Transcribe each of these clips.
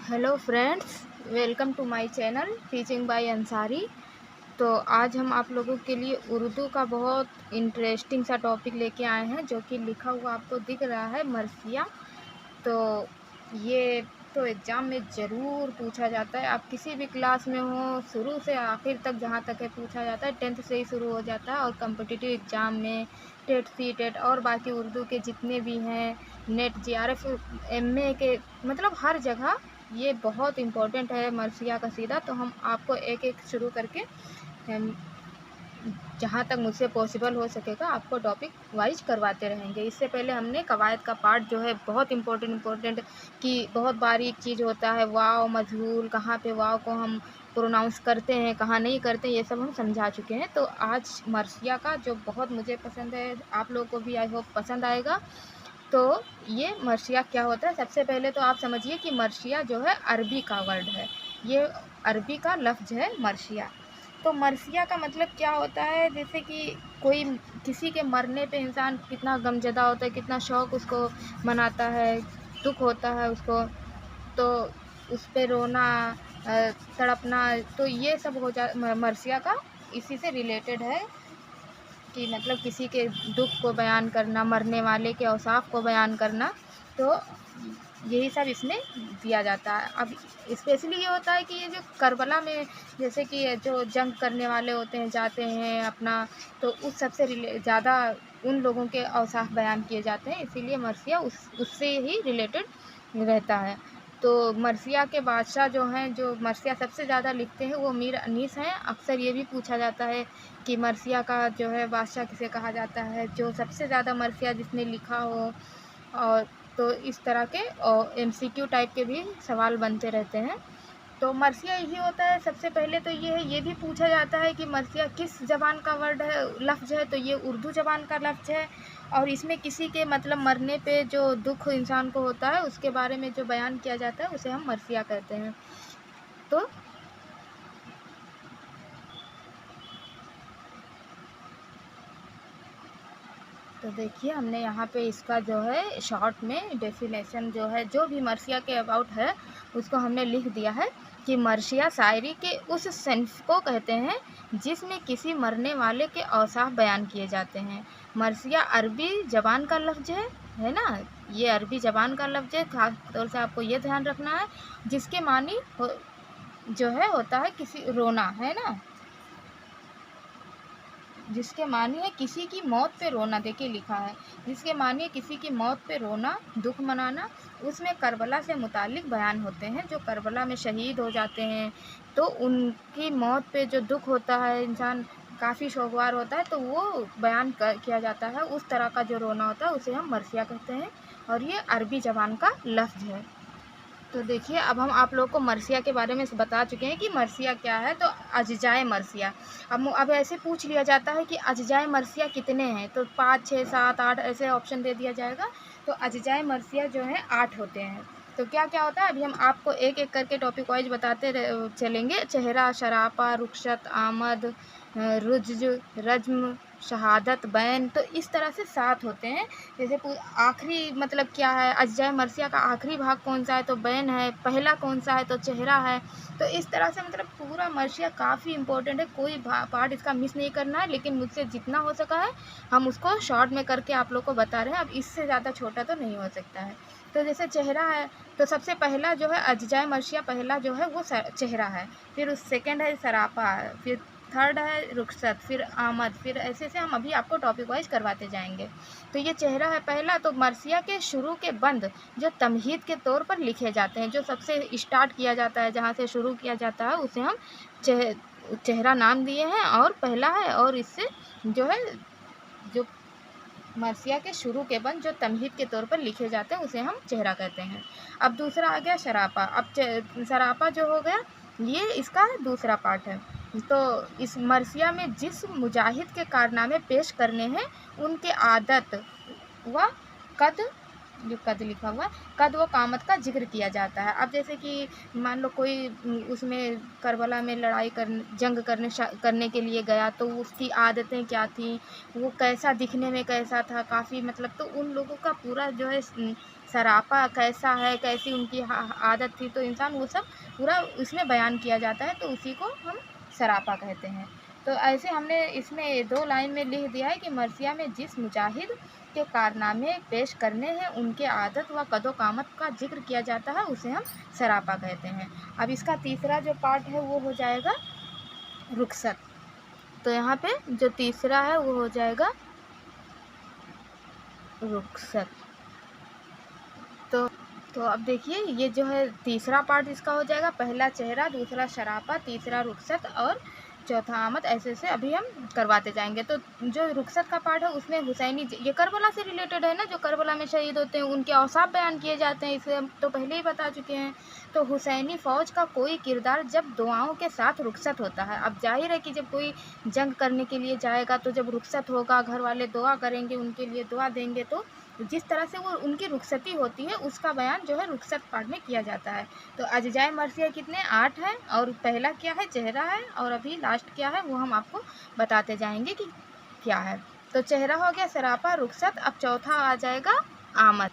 Hello friends, welcome to my channel teaching by Ansari. तो आज हम आप लोगों के लिए उर्दू का बहुत इंटरेस्टिंग सा टॉपिक लेके आए हैं, जो कि लिखा हुआ आपको दिख रहा है, मरसिया। तो ये तो एग्ज़ाम में ज़रूर पूछा जाता है। आप किसी भी क्लास में हो, शुरू से आखिर तक जहाँ तक है पूछा जाता है। 10th से ही शुरू हो जाता है और कॉम्पिटिटिव एग्ज़ाम में टेट, सी टेट और बाकी उर्दू के जितने भी हैं, नेट, जीआरएफ, एमए के, मतलब हर जगह ये बहुत इम्पोर्टेंट है मरसिया का सीधा। तो हम आपको एक एक शुरू करके जहाँ तक मुझसे पॉसिबल हो सकेगा आपको टॉपिक वाइज करवाते रहेंगे। इससे पहले हमने कवायद का पार्ट जो है बहुत इम्पोर्टेंट कि बहुत बारीक चीज़ होता है, वाव मजहूल, कहाँ पे वाव को हम प्रोनाउंस करते हैं, कहाँ नहीं करते, ये सब हम समझा चुके हैं। तो आज मरसिया का जो बहुत मुझे पसंद है, आप लोगों को भी आई होप पसंद आएगा। तो ये मरसिया क्या होता है, सबसे पहले तो आप समझिए कि मरसिया जो है अरबी का वर्ड है। ये अरबी का लफ्ज़ है मरसिया। तो मरसिया का मतलब क्या होता है, जैसे कि कोई किसी के मरने पे इंसान कितना गमज़दा होता है, कितना शौक़ उसको मनाता है, दुख होता है उसको, तो उस पे रोना, तड़पना, तो ये सब हो जा मरसिया का इसी से रिलेटेड है कि मतलब किसी के दुख को बयान करना, मरने वाले के औसाफ को बयान करना। तो यही सब इसमें दिया जाता है। अब स्पेशली ये होता है कि ये जो करबला में, जैसे कि जो जंग करने वाले होते हैं, जाते हैं अपना, तो उस सबसे ज़्यादा उन लोगों के औसाफ बयान किए जाते हैं, इसीलिए मरसिया उससे ही रिलेटेड रहता है। तो मरसिया के बादशाह जो हैं, जो मरसिया सबसे ज़्यादा लिखते हैं, वो मीर अनीस हैं। अक्सर ये भी पूछा जाता है कि मरसिया का जो है बादशाह किसे कहा जाता है, जो सबसे ज़्यादा मरसिया जिसने लिखा हो। और तो इस तरह के एमसीक्यू टाइप के भी सवाल बनते रहते हैं। तो मरसिया यही होता है, सबसे पहले तो ये है, ये भी पूछा जाता है कि मरसिया किस ज़बान का वर्ड है, लफ्ज़ है, तो ये उर्दू ज़बान का लफ्ज़ है। और इसमें किसी के मतलब मरने पे जो दुख इंसान को होता है, उसके बारे में जो बयान किया जाता है, उसे हम मरसिया कहते हैं। तो देखिए, हमने यहाँ पे इसका जो है शॉर्ट में डेफिनेशन जो है, जो भी मरसिया के अबाउट है, उसको हमने लिख दिया है कि मरसिया शायरी के उस सिन्फ़ को कहते हैं जिसमें किसी मरने वाले के औसाफ बयान किए जाते हैं। मरसिया अरबी ज़बान का लफ्ज़ है ना? ये अरबी ज़बान का लफ्ज़ है, ख़ास तौर से आपको ये ध्यान रखना है, जिसके मानी जो है होता है किसी रोना, है ना? जिसके मानी है किसी की मौत पे रोना, देखिए लिखा है, जिसके मानी है किसी की मौत पे रोना, दुख मनाना। उसमें करबला से मुतालिक बयान होते हैं, जो करबला में शहीद हो जाते हैं, तो उनकी मौत पे जो दुख होता है, इंसान काफ़ी शोकवार होता है, तो वो बयान किया जाता है। उस तरह का जो रोना होता है उसे हम मरसिया कहते हैं, और ये अरबी ज़बान का लफ्ज़ है। तो देखिए, अब हम आप लोग को मरसिया के बारे में बता चुके हैं कि मरसिया क्या है। तो अज्जाए मरसिया, अब ऐसे पूछ लिया जाता है कि अज्जाए मरसिया कितने हैं, तो 5, 6, 7, 8 ऐसे ऑप्शन दे दिया जाएगा। तो अज्जाए मरसिया जो है 8 होते हैं। तो क्या क्या होता है, अभी हम आपको एक एक करके टॉपिक वाइज बताते चलेंगे। चेहरा, शराफा, रुखसत, आमद, रुज्ज, रज्म, शहादत, बैन, तो इस तरह से 7 होते हैं। जैसे आखिरी मतलब क्या है, अज्जाए मरसिया का आखिरी भाग कौन सा है, तो बैन है। पहला कौन सा है, तो चेहरा है। तो इस तरह से मतलब पूरा मरसिया काफ़ी इंपॉर्टेंट है, कोई पार्ट इसका मिस नहीं करना है। लेकिन मुझसे जितना हो सका है हम उसको शॉर्ट में करके आप लोग को बता रहे हैं, अब इससे ज़्यादा छोटा तो नहीं हो सकता है। तो जैसे चेहरा है, तो सबसे पहला जो है अज्जाए मरसिया, पहला जो है वो चेहरा है। फिर उस सेकेंड है सरापा, फिर थर्ड है रुखसत, फिर आमद, फिर ऐसे से हम अभी आपको टॉपिक वाइज करवाते जाएंगे। तो ये चेहरा है पहला। तो मरसिया के शुरू के बंद जो तमहीद के तौर पर लिखे जाते हैं, जो सबसे स्टार्ट किया जाता है, जहाँ से शुरू किया जाता है, उसे हम चेहरा नाम दिए हैं, और पहला है। और इससे जो है, जो मरसिया के शुरू के बंद जो तमहीद के तौर पर लिखे जाते हैं, उसे हम चेहरा कहते हैं। अब दूसरा आ गया शरापा। अब सरापा जो हो गया, ये इसका दूसरा पार्ट है। तो इस मरसिया में जिस मुजाहिद के कारनामे पेश करने हैं, उनके आदत व कद, जो कद लिखा हुआ है, कद व कामत का जिक्र किया जाता है। अब जैसे कि मान लो कोई उसमें करबला में लड़ाई जंग करने के लिए गया, तो उसकी आदतें क्या थी, वो कैसा दिखने में कैसा था, काफ़ी मतलब, तो उन लोगों का पूरा जो है सरापा कैसा है, कैसी उनकी आदत थी, तो इंसान वो सब पूरा इसमें बयान किया जाता है, तो उसी को हम सरापा कहते हैं। तो ऐसे हमने इसमें 2 लाइन में लिख दिया है कि मरसिया में जिस मुजाहिद के कारनामे पेश करने हैं, उनके आदत व कदो-कामत का ज़िक्र किया जाता है, उसे हम सरापा कहते हैं। अब इसका तीसरा जो पार्ट है वो हो जाएगा रुखसत। तो यहाँ पे जो तीसरा है वो हो जाएगा रुखसत। तो अब देखिए ये जो है तीसरा पार्ट इसका हो जाएगा, पहला चेहरा, दूसरा शराफा, तीसरा रुखसत और चौथा आमद, ऐसे ऐसे अभी हम करवाते जाएंगे। तो जो रुखसत का पार्ट है उसमें हुसैनी, ये करबला से रिलेटेड है ना, जो करबला में शहीद होते हैं उनके औसाफ बयान किए जाते हैं, इसे हम तो पहले ही बता चुके हैं। तो हुसैनी फ़ौज का कोई किरदार जब दुआओं के साथ रुखसत होता है। अब जाहिर है कि जब कोई जंग करने के लिए जाएगा तो जब रुखसत होगा, घर वाले दुआ करेंगे, उनके लिए दुआ देंगे, तो जिस तरह से वो उनकी रुखसती होती है उसका बयान जो है रुखसत पार्ट में किया जाता है। तो अज्जाए मरसिया कितने 8 हैं, और पहला क्या है, चेहरा है, और अभी लास्ट क्या है वो हम आपको बताते जाएंगे कि क्या है। तो चेहरा हो गया, सरापा, रुखसत, अब चौथा आ जाएगा आमद।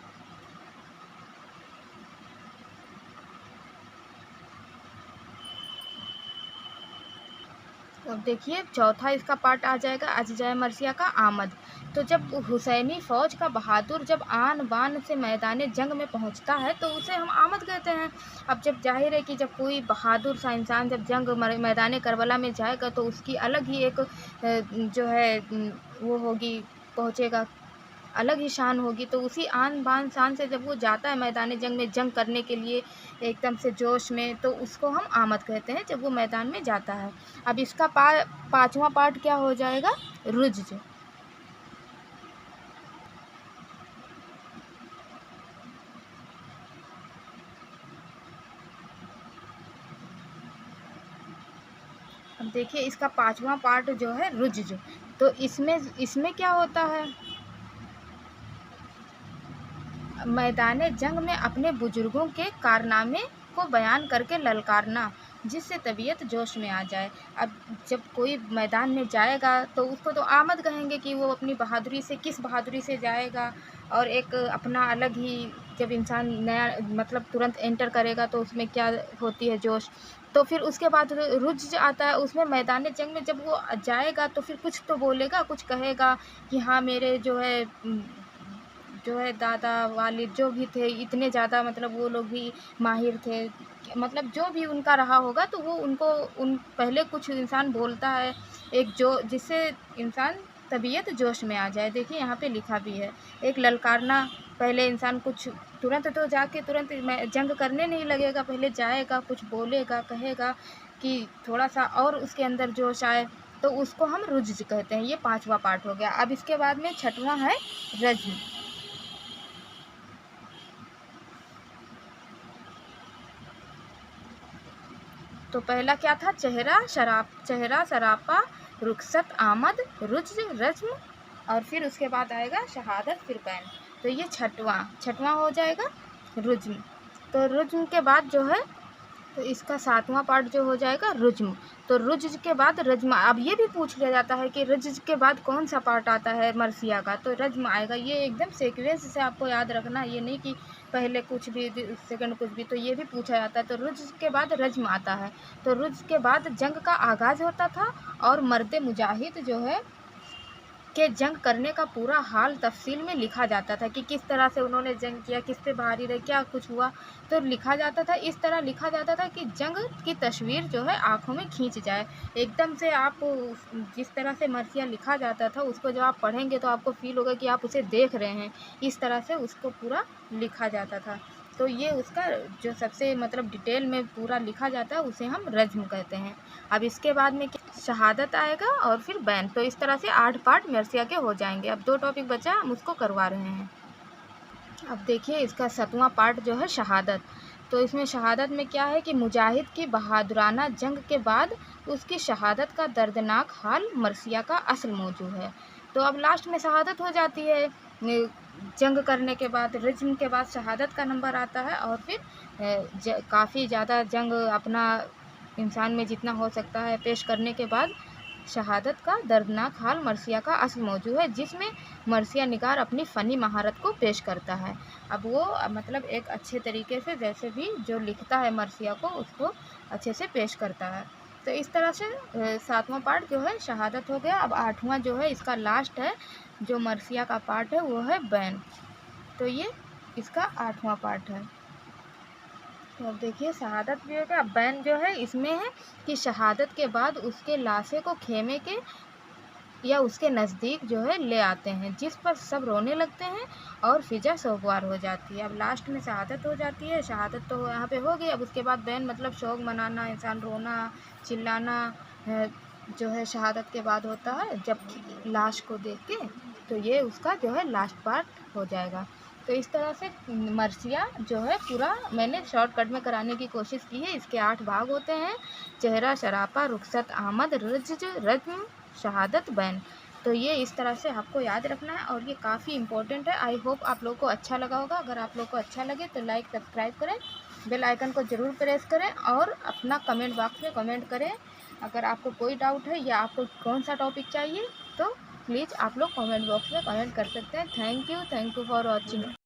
तो अब देखिए चौथा इसका पार्ट आ जाएगा अज्जाए मरसिया का आमद। तो जब हुसैनी फ़ौज का बहादुर जब आन बान से मैदान जंग में पहुंचता है तो उसे हम आमद कहते हैं। अब जब जाहिर है कि जब कोई बहादुर सा इंसान जब जंग मैदान करबला में जाएगा तो उसकी अलग ही एक जो है वो होगी, पहुंचेगा, अलग ही शान होगी। तो उसी आन बान शान से जब वो जाता है मैदान जंग में जंग करने के लिए एकदम से जोश में, तो उसको हम आमद कहते हैं जब वो मैदान में जाता है। अब इसका पाँचवा पार्ट क्या हो जाएगा, रुज्ज। अब देखिए इसका पाँचवा पार्ट जो है रुज्ज। तो इसमें क्या होता है, मैदान जंग में अपने बुजुर्गों के कारनामे को बयान करके ललकारना, जिससे तबीयत जोश में आ जाए। अब जब कोई मैदान में जाएगा तो उसको तो आमद कहेंगे कि वो अपनी बहादुरी से, किस बहादुरी से जाएगा, और एक अपना अलग ही, जब इंसान नया मतलब तुरंत एंटर करेगा तो उसमें क्या होती है जोश। तो फिर उसके बाद रुज्ज आता है, उसमें मैदान जंग में जब वो जाएगा तो फिर कुछ तो बोलेगा, कुछ कहेगा कि हाँ मेरे जो है दादा वालिद जो भी थे इतने ज़्यादा, मतलब वो लोग भी माहिर थे, मतलब जो भी उनका रहा होगा, तो वो उनको पहले कुछ इंसान बोलता है एक जो जिससे इंसान तबीयत जोश में आ जाए। देखिए यहाँ पे लिखा भी है, एक ललकारना, पहले इंसान कुछ तुरंत तो जाके तुरंत जंग करने नहीं लगेगा, पहले जाएगा, कुछ बोलेगा, कहेगा कि थोड़ा सा और उसके अंदर जोश आए, तो उसको हम रुज्ज कहते हैं। ये पाँचवा पार्ट हो गया। अब इसके बाद में छठवां है रज्म। तो पहला क्या था, चेहरा, सरापा, रुखसत, आमद, रुज्ज, रज्म, और फिर उसके बाद आएगा शहादत, फिर बैन। तो ये छठवां हो जाएगा रुज्म। तो रुज्म के बाद जो है, तो इसका सातवां पार्ट जो हो जाएगा रुज्म। तो रुज्ज के बाद रज्म। अब ये भी पूछ लिया जाता है कि रज्ज के बाद कौन सा पार्ट आता है मरसिया का, तो रज्म आएगा। ये एकदम सीक्वेंस से आपको याद रखना, ये नहीं कि पहले कुछ भी सेकंड कुछ भी, तो ये भी पूछा जाता है। तो रुज्ज के बाद रज्म आता है। तो रुज्ज के बाद जंग का आगाज़ होता था, और मर्द मुजाहिद जो है के जंग करने का पूरा हाल तफसील में लिखा जाता था कि किस तरह से उन्होंने जंग किया, किस पे भारी रहे, क्या कुछ हुआ, तो लिखा जाता था। इस तरह लिखा जाता था कि जंग की तस्वीर जो है आँखों में खींच जाए एकदम से। आप जिस तरह से मरसिया लिखा जाता था उसको जब आप पढ़ेंगे तो आपको फील होगा कि आप उसे देख रहे हैं, इस तरह से उसको पूरा लिखा जाता था। तो ये उसका जो सबसे मतलब डिटेल में पूरा लिखा जाता है उसे हम रज्म कहते हैं। अब इसके बाद में शहादत आएगा और फिर बैन। तो इस तरह से 8 पार्ट मरसिया के हो जाएंगे। अब 2 टॉपिक बचा, हम उसको करवा रहे हैं। अब देखिए इसका 7वां पार्ट जो है शहादत। तो इसमें शहादत में क्या है कि मुजाहिद की बहादुराना जंग के बाद उसकी शहादत का दर्दनाक हाल मरसिया का असल मौजू है। तो अब लास्ट में शहादत हो जाती है, जंग करने के बाद, रिज्म के बाद शहादत का नंबर आता है, और फिर काफ़ी ज़्यादा जंग अपना इंसान में जितना हो सकता है पेश करने के बाद शहादत का दर्दनाक हाल मर्सिया का असल मौजू है, जिसमें मर्सिया निगार अपनी फ़नी महारत को पेश करता है। अब वो मतलब एक अच्छे तरीके से जैसे भी जो लिखता है मर्सिया को, उसको अच्छे से पेश करता है। तो इस तरह से 7वां पार्ट जो है शहादत हो गया। अब 8वां जो है इसका लास्ट है, जो मर्सिया का पार्ट है वो है बैन। तो ये इसका 8वां पार्ट है। तो अब देखिए शहादत भी हो गया। अब बैन जो है इसमें है कि शहादत के बाद उसके लाशे को खेमे के या उसके नज़दीक जो है ले आते हैं, जिस पर सब रोने लगते हैं और फ़िज़ा सोगवार हो जाती है। अब लास्ट में शहादत हो जाती है। शहादत तो यहाँ पे हो गई। अब उसके बाद बैन मतलब शोक मनाना, इंसान रोना, चिल्लाना जो है शहादत के बाद होता है, जब लाश को देख के। तो ये उसका जो है लास्ट पार्ट हो जाएगा। तो इस तरह से मर्सिया जो है पूरा मैंने शॉर्टकट में कराने की कोशिश की है। इसके 8 भाग होते हैं: चेहरा, शराफा, रुखसत, आमद, रज्म, शहादत, बैन। तो ये इस तरह से आपको याद रखना है और ये काफ़ी इम्पोर्टेंट है। आई होप आप लोग को अच्छा लगा होगा। अगर आप लोग को अच्छा लगे तो लाइक सब्सक्राइब करें, बेल आइकन को ज़रूर प्रेस करें और अपना कमेंट बॉक्स में कमेंट करें। अगर आपको कोई डाउट है या आपको कौन सा टॉपिक चाहिए तो प्लीज़ आप लोग कमेंट बॉक्स में कमेंट कर सकते हैं। Thank you for watching.